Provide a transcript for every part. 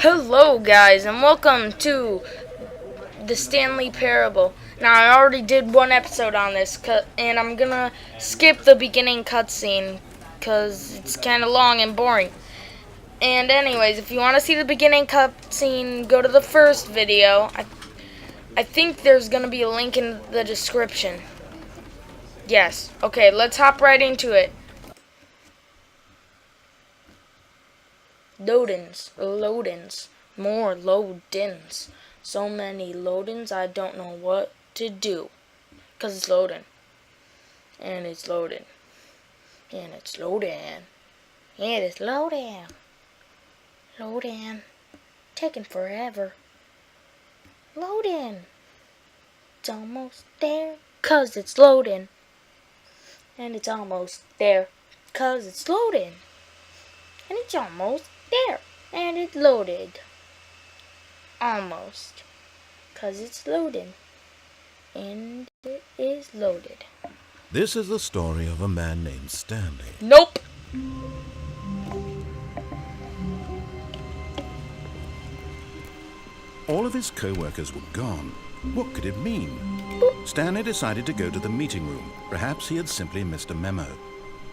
Hello guys and welcome to the Stanley Parable. Now I already did one episode on this and I'm gonna skip the beginning cutscene because it's kind of long and boring. And anyways, if you want to see the beginning cutscene, go to the first video. I think there's gonna be a link in the description. Yes. Okay, let's hop right into it. Loadins, more loadins. So many loadins, I don't know what to do. 'Cause it's loading. And it's loading. And it's loading. And it's loading. Loading. Taking forever. Loading. It's almost there. 'Cause it's loading. And it's almost there. 'Cause it's loading. And it's almost there. And it's loaded. Almost. 'Cause it's loading. And it is loaded. This is the story of a man named Stanley. Nope. All of his co-workers were gone. What could it mean? Stanley decided to go to the meeting room. Perhaps he had simply missed a memo.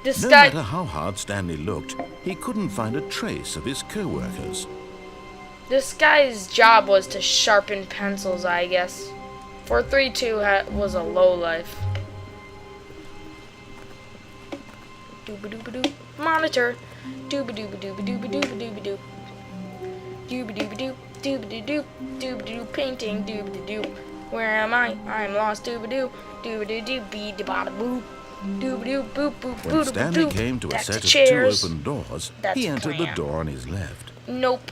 No matter how hard Stanley looked, he couldn't find a trace of his co-workers. This guy's job was to sharpen pencils, I guess. 432 was a lowlife. Dooba-dooba-doo. Monitor. Dooba-dooba-dooba-dooba-dooba-dooba-doo. Dooba-dooba-doo. Dooba-doo-doo. Dooba-doo. Painting. Dooba-doo. Where am I? I'm lost. Dooba-doo. Dooba-doo-doo. Bee-da-ba-da-boo. When Stanley came to a set of two open doors, he entered the door on his left. Nope.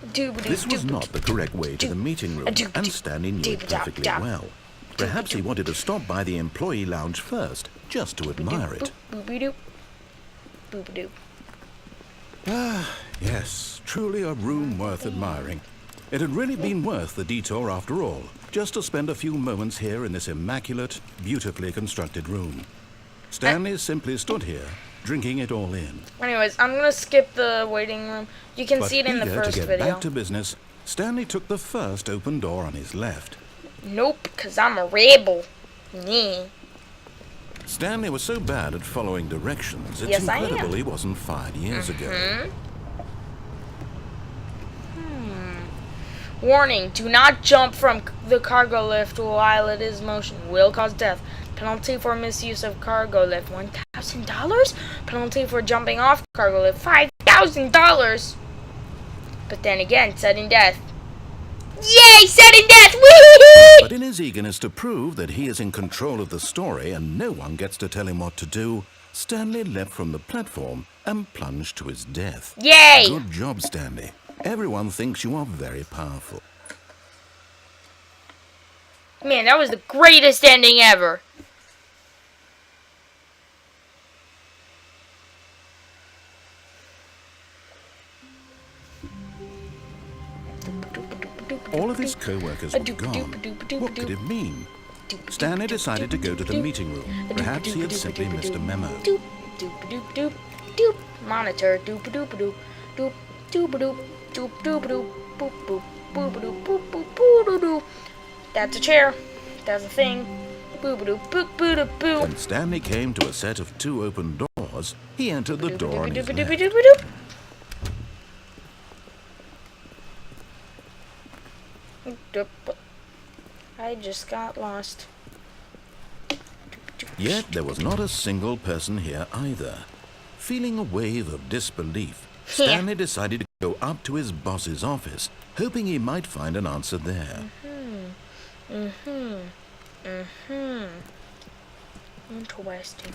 This was not the correct way to the meeting room, and Stanley knew it perfectly well. Perhaps he wanted to stop by the employee lounge first, just to admire it. Ah, yes, truly a room worth admiring. It had really been worth the detour after all, just to spend a few moments here in this immaculate, beautifully constructed room. Stanley simply stood here, drinking it all in. Anyways, I'm gonna skip the waiting room. You can see it in the first to get video. Back to business, Stanley took the first open door on his left. Nope, 'cause I'm a rebel. Yeah. Stanley was so bad at following directions, it's incredible he wasn't fired years ago. Warning, do not jump from the cargo lift while it is in motion. Will cause death. Penalty for misuse of cargo lift, $1,000. Penalty for jumping off cargo lift, $5,000. But then again, sudden death. Yay, sudden death! Woo-hoo-hoo! But in his eagerness to prove that he is in control of the story and no one gets to tell him what to do, Stanley leapt from the platform and plunged to his death. Yay! Good job, Stanley. Everyone thinks you are very powerful. Man, that was the greatest ending ever. All of his co-workers were gone. What could it mean? Stanley decided to go to the meeting room. Perhaps he had simply missed a memo. Monitor. Doop-a-doop-a-doop. Doop. Doop-a-doop. Doop-doop-a-doop. Boop boop. Boop-a-doop. Boop boop. Boop-a-doop. That's a chair. That's a thing. Boop-a-doop. Boop-a-doop. When Stanley came to a set of two open doors, he entered the door on his left. I just got lost. Yet there was not a single person here either. Feeling a wave of disbelief, Stanley decided to go up to his boss's office, hoping he might find an answer there. Interesting.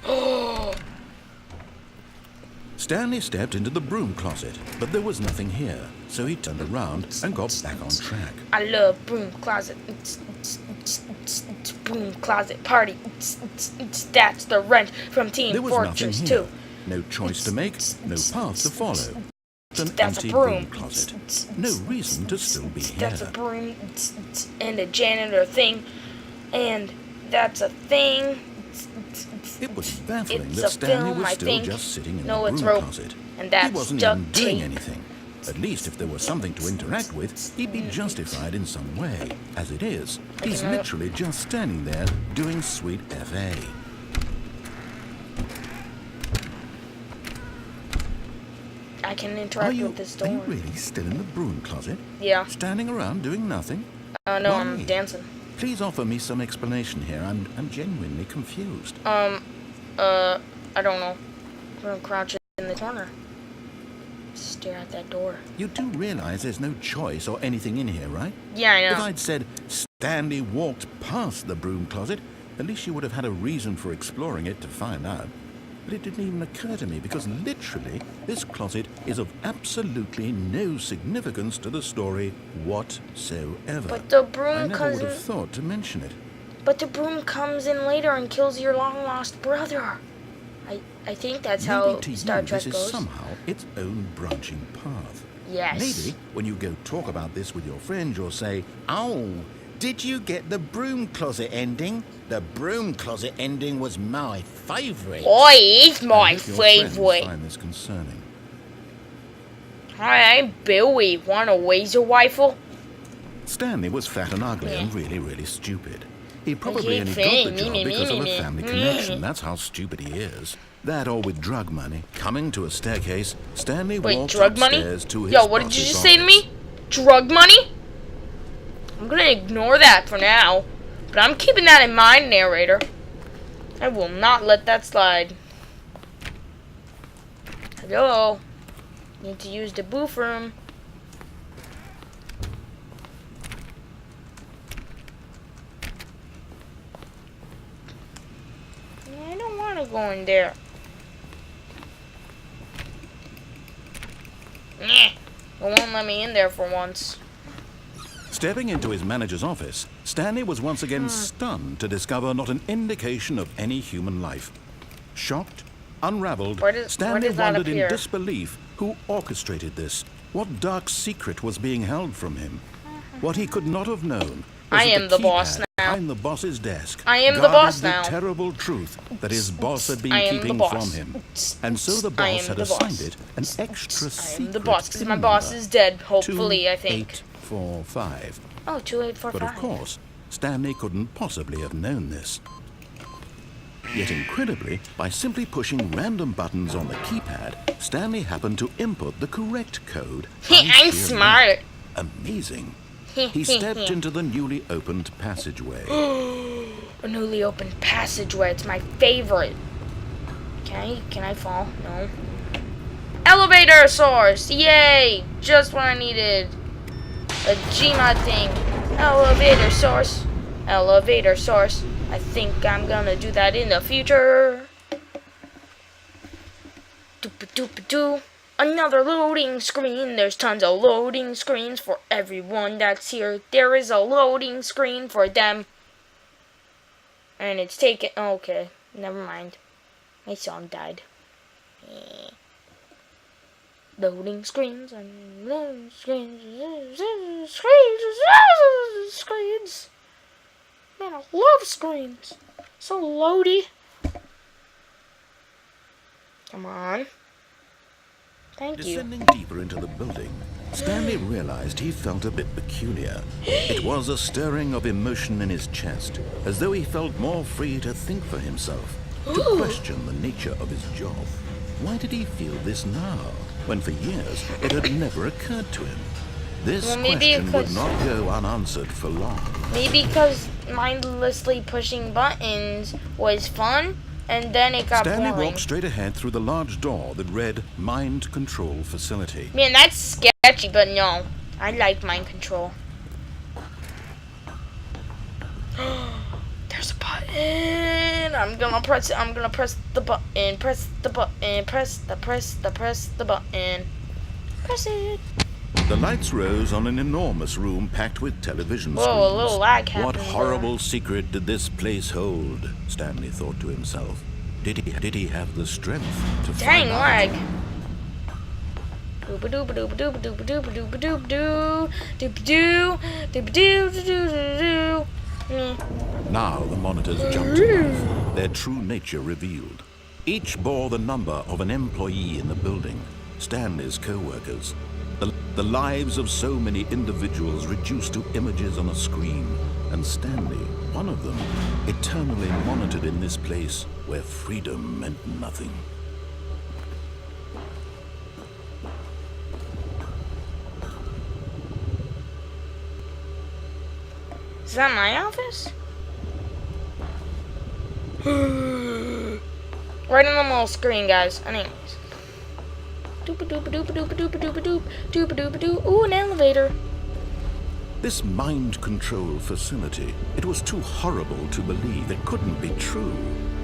Stanley stepped into the broom closet, but there was nothing here, so he turned around and got back on track. I love broom closet. Broom closet party. That's the rent from Team Fortress 2. There was nothing here. No choice to make, no path to follow. An That's empty a broom closet. No reason to still be here. That's a broom and a janitor thing, and that's a thing. It was baffling It's that a Stanley film, was I still think. just sitting in No, the it's broom rope. closet. And that's He wasn't duct even doing tape. anything. At least if there was something to interact with, he'd be justified in some way. As it is, he's literally just standing there doing sweet FA. I can interact with this door. Are you really still in the broom closet? Yeah. Standing around doing nothing? No, I'm dancing. Please offer me some explanation here. I'm genuinely confused. I don't know. I'm gonna crouch in the corner. Stare at that door. You do realize there's no choice or anything in here, right? Yeah, I know. If I'd said Stanley walked past the broom closet, at least you would have had a reason for exploring it to find out. But it didn't even occur to me because literally this closet is of absolutely no significance to the story whatsoever. But the broom I never comes would have in. thought to mention it. But the broom comes in later and kills your long lost brother. I think that's Maybe how to Star you, Trek this goes. is somehow its own branching path. Yes. Maybe when you go talk about this with your friends, you'll say, "Oh, did you get the broom closet ending? The broom closet ending was my favourite." Oi, it's my I hope your friends favorite. find this concerning. Hi, I'm Billy. Want a laser rifle? Stanley was fat and ugly and really, really stupid. He probably keep only saying got the job me, because of a me. family connection. That's how stupid he is. That or with drug money. Coming to a staircase, Stanley Wait, walked drug money? upstairs to his Yo, what did you boss's just say to office. me? Drug money? I'm gonna ignore that for now. But I'm keeping that in mind, narrator. I will not let that slide. Hello? Need to use the booth room. I don't want to go in there. It won't let me in there for once. Stepping into his manager's office, Stanley was once again stunned to discover not an indication of any human life. Shocked, unraveled, Where Stanley does that wondered in appear? disbelief who orchestrated this. What dark secret was being held from him? What he could not have known was I that am the boss keypad now. behind the boss's desk I am the guarded boss the now. terrible truth that his boss had been I am the keeping boss. from him. And so the I am boss had the assigned boss. it an extra I secret am the boss because PIN my boss number. is dead, hopefully, I think. 2845. Oh, 2845. But of course, Stanley couldn't possibly have known this. Yet incredibly, by simply pushing random buttons on the keypad, Stanley happened to input the correct code. I'm by sheer smart. luck. Amazing. He stepped into the newly opened passageway. A newly opened passageway. It's my favorite. Can I fall? No. Elevator source! Yay! Just what I needed. A Gmod thing. Elevator source. Elevator source. I think I'm gonna do that in the future. Doop-a-doop-a-doo. Another loading screen. There's tons of loading screens for everyone that's here. There is a loading screen for them. And it's taken. Oh, okay, never mind. My song died. Loading screens and loading screens. Screens. Man, I love screens. So loady. Come on. Thank you. Descending deeper into the building, Stanley realized he felt a bit peculiar. It was a stirring of emotion in his chest, as though he felt more free to think for himself, to question the nature of his job. Why did he feel this now, when for years it had never occurred to him? This Well, maybe question would because- not go unanswered for long. Maybe because mindlessly pushing buttons was fun, and then it got Stanley boring. walked straight ahead through the large door that read Mind Control Facility. Man, that's sketchy, but no. I like mind control. There's a button. I'm gonna press it. I'm gonna press the button. Press the button. Press the button. Press it. The lights rose on an enormous room packed with television Whoa, screens. a little lag What happened horrible secret did this place hold? Stanley thought to himself. Did he have the strength to Dang find out? lag. Dooba-dooba-dooba-dooba-dooba-dooba-doo. Dooba-doo. Dooba-doo-doo-doo-doo-doo. Now the monitors jumped to life, their true nature revealed. Each bore the number of an employee in the building, Stanley's co-workers. The The lives of so many individuals reduced to images on a screen, and Stanley, one of them, eternally monitored in this place where freedom meant nothing. Is that my office? Right on the little screen, guys. Anyways. Doop-a-doop-a-doop-a-doop-a-doop. Ooh, an elevator. This mind control facility, it was too horrible to believe. It couldn't be true.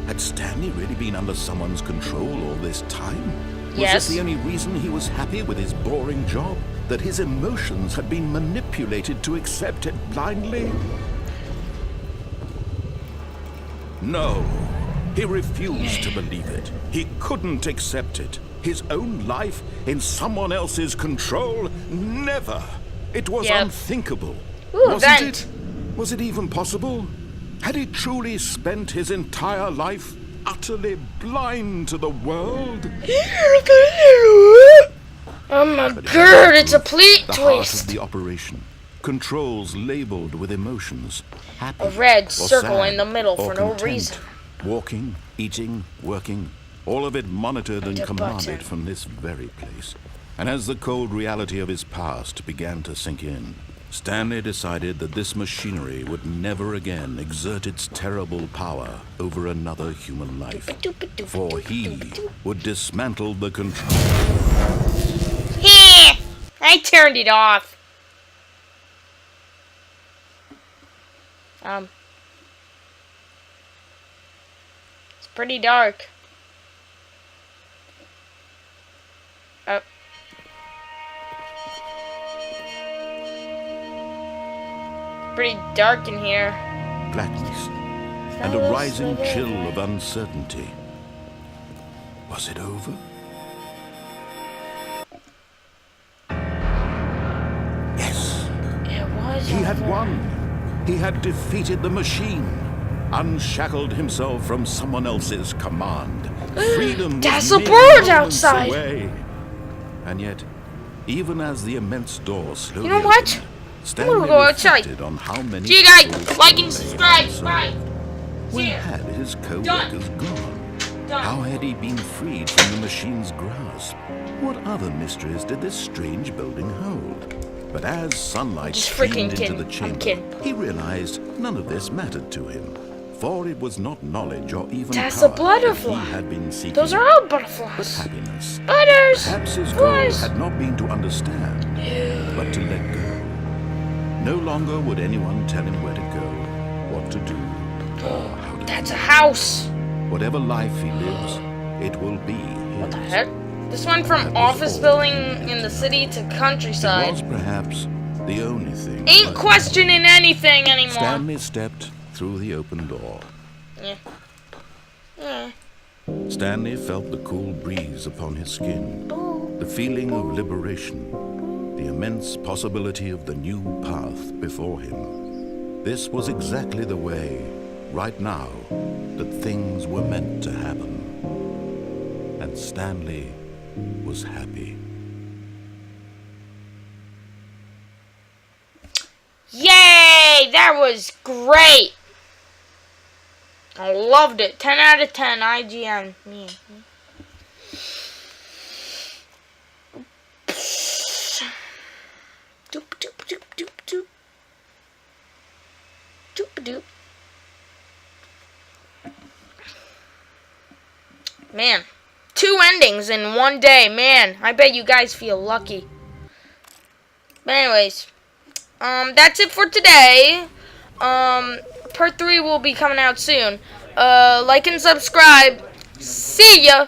Had Stanley really been under someone's control all this time? Was Yes. this the only reason he was happy with his boring job? That his emotions had been manipulated to accept it blindly? No. He refused to believe it. He couldn't accept it. His own life in someone else's control? Never. It was unthinkable. Ooh, Wasn't vent. it? Was it even possible? Had he truly spent his entire life utterly blind to the world? Oh my god, it's a plot The heart twist. of the operation. Controls labeled with emotions. Happy A red or circle sad in the middle or for no content. reason. Walking, eating, working, all of it monitored and The commanded button. from this very place. And as the cold reality of his past began to sink in, Stanley decided that this machinery would never again exert its terrible power over another human life. For he would dismantle the control. I turned it off. It's pretty dark. Oh. Pretty dark in here. Blackness and a rising chill of uncertainty. Was it over? Yes, It was. he had won. He had defeated the machine, unshackled himself from someone else's command. Freedom That's was a mere bird moments outside. away. And yet, even as the immense door slowly You know what? opened, I'm Stanley gonna go outside. reflected on how many See you guys. souls Like and lay subscribe. unsought. Bye. Where See ya. had his co-workers gone? Done. How had he been freed from the machine's grasp? What other mysteries did this strange building hold? But as sunlight Just streamed freaking into kidding. the I'm chamber, kidding. he realized none of this mattered to him. For it was not knowledge or even That's a power that butterfly. he had been seeking, Those are all but butterflies. happiness. Butters. Perhaps his goal Flies. had not been to understand, but to let go. No longer would anyone tell him where to go, what to do, or how to That's a live. house. Whatever life he lives, it will be his. What the heck? This went That from was office all. building in the city to It was countryside. perhaps the only thing. Ain't left. questioning anything anymore. Stanley stepped through the open door. Yeah. Stanley felt the cool breeze upon his skin, the feeling of liberation, the immense possibility of the new path before him. This was exactly the way, right now, that things were meant to happen. And Stanley was happy. Yay! That was great. I loved it. 10 out of 10 IGN. Me. Doop doop doop doop doop. Doop doop. Man, 2 endings in one day. Man, I bet you guys feel lucky. But anyways, that's it for today. Part 3 will be coming out soon. Like and subscribe. See ya!